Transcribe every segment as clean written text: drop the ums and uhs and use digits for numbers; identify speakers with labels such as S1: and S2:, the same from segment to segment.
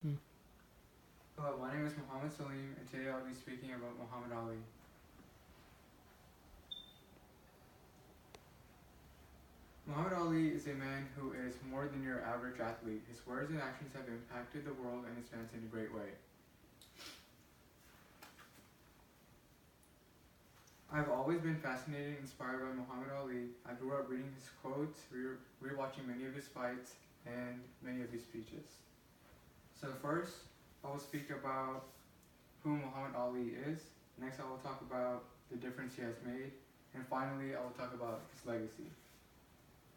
S1: Mm.
S2: Hello, my name is Muhammad Salim, and today I'll be speaking about Muhammad Ali. Muhammad Ali is a man who is more than your average athlete. His words and actions have impacted the world and his fans in a great way. I've always been fascinated and inspired by Muhammad Ali. I grew up reading his quotes, rewatching many of his fights, and many of his speeches. So first, I will speak about who Muhammad Ali is. Next, I will talk about the difference he has made. And finally, I will talk about his legacy.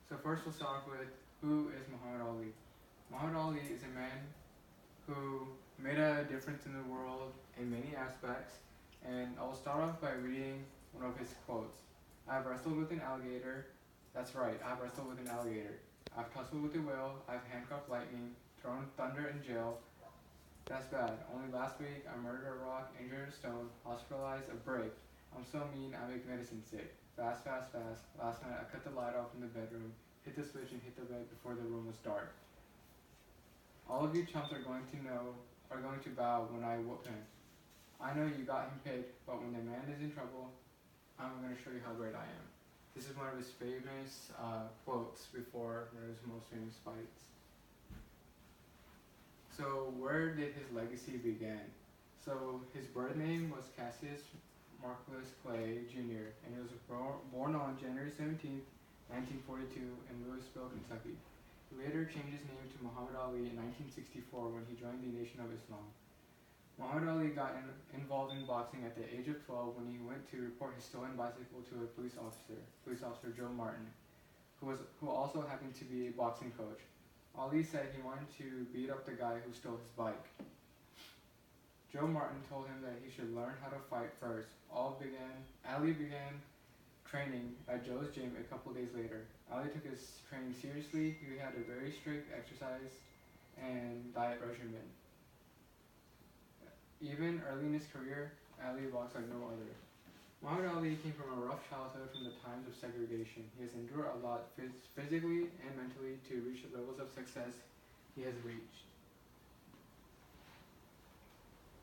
S2: So first we'll start with who is Muhammad Ali. Muhammad Ali is a man who made a difference in the world in many aspects, and I will start off by reading one of his quotes. I've wrestled with an alligator. That's right, I've wrestled with an alligator. I've tussled with a whale. I've handcuffed lightning, thrown thunder in jail. That's bad. Only last week I murdered a rock, injured a stone, hospitalized a brick. I'm so mean I make medicine sick. Fast, fast, fast. Last night I cut the light off in the bedroom, hit the switch and hit the bed before the room was dark. All of you chumps are going to bow when I whoop him. I know you got him picked, but when the man is in trouble, I'm going to show you how great I am. This is one of his famous quotes before one of his most famous fights. So where did his legacy begin? So his birth name was Cassius Marcellus Clay Jr. and he was born on January 17th, 1942 in Louisville, Kentucky. He later changed his name to Muhammad Ali in 1964 when he joined the Nation of Islam. Muhammad Ali got involved in boxing at the age of 12 when he went to report his stolen bicycle to a police officer Joe Martin, who also happened to be a boxing coach. Ali said he wanted to beat up the guy who stole his bike. Joe Martin told him that he should learn how to fight first. Ali began training at Joe's gym a couple days later. Ali took his training seriously. He had a very strict exercise and diet regimen. Even early in his career, Ali boxed like no other. Muhammad Ali came from a rough childhood from the times of segregation. He has endured a lot physically and mentally to reach the levels of success he has reached.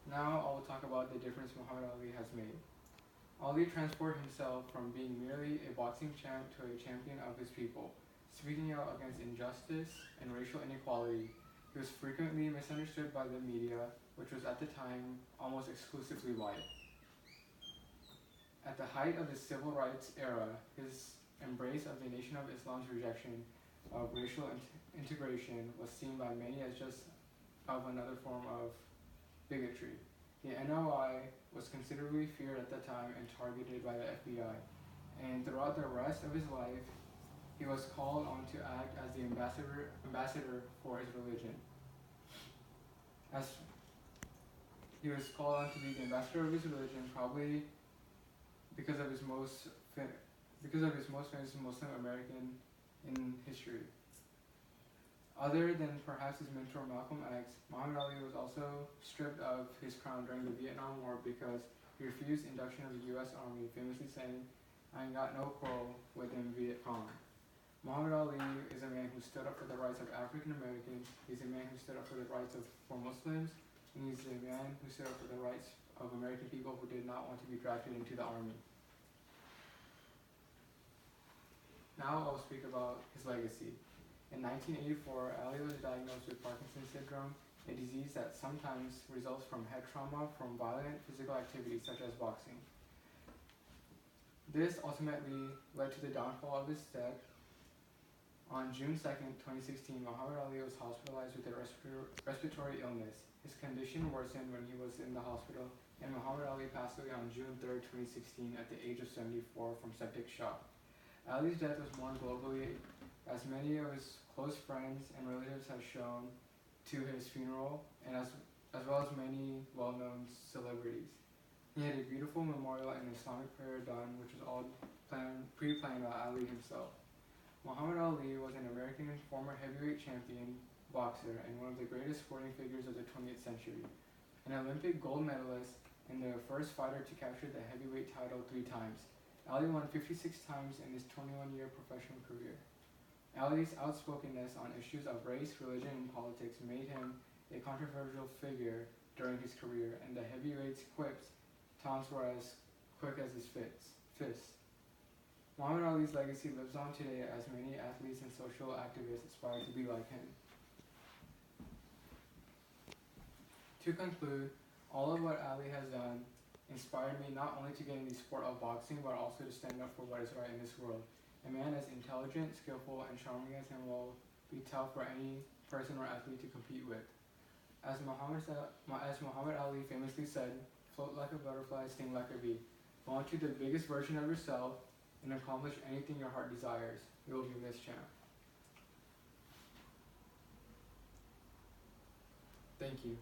S2: Now I will talk about the difference Muhammad Ali has made. Ali transformed himself from being merely a boxing champ to a champion of his people, speaking out against injustice and racial inequality. He was frequently misunderstood by the media, which was at the time almost exclusively white. At the height of the civil rights era, his embrace of the Nation of Islam's rejection of racial integration was seen by many as just of another form of bigotry. The NOI was considerably feared at the time and targeted by the FBI, and throughout the rest of his life, he was called on to act as the ambassador for his religion. As he was called on to be the ambassador of his religion, probably because of his most famous Muslim American in history. Other than perhaps his mentor Malcolm X, Muhammad Ali was also stripped of his crown during the Vietnam War because he refused induction of the U.S. Army, famously saying, "I ain't got no quarrel with them Viet Cong." Muhammad Ali is a man who stood up for the rights of African Americans. He's a man who stood up for the rights for Muslims, and he's a man who stood up for the rights of American people who did not want to be drafted into the army. Now I'll speak about his legacy. In 1984, Ali was diagnosed with Parkinson's syndrome, a disease that sometimes results from head trauma from violent physical activity such as boxing. This ultimately led to the downfall of his death. On June 2nd, 2016, Muhammad Ali was hospitalized with a respiratory illness. His condition worsened when he was in the hospital, and Muhammad Ali passed away on June 3rd, 2016 at the age of 74 from septic shock. Ali's death was mourned globally as many of his close friends and relatives have shown to his funeral, and as well as many well-known celebrities. He had a beautiful memorial and Islamic prayer done, which was all pre-planned by Ali himself. Muhammad Ali was an American former heavyweight champion, boxer, and one of the greatest sporting figures of the 20th century. An Olympic gold medalist and the first fighter to capture the heavyweight title 3 times. Ali won 56 times in his 21-year professional career. Ali's outspokenness on issues of race, religion, and politics made him a controversial figure during his career, and the heavyweight's quips taunts were as quick as his fists. Muhammad Ali's legacy lives on today as many athletes and social activists aspire to be like him. To conclude, all of what Ali has done inspired me not only to get in the sport of boxing, but also to stand up for what is right in this world. A man as intelligent, skillful, and charming as him will be tough for any person or athlete to compete with. As Muhammad Ali famously said, float like a butterfly, sting like a bee. Launch you the biggest version of yourself and accomplish anything your heart desires. You will be missed, champ. Thank you.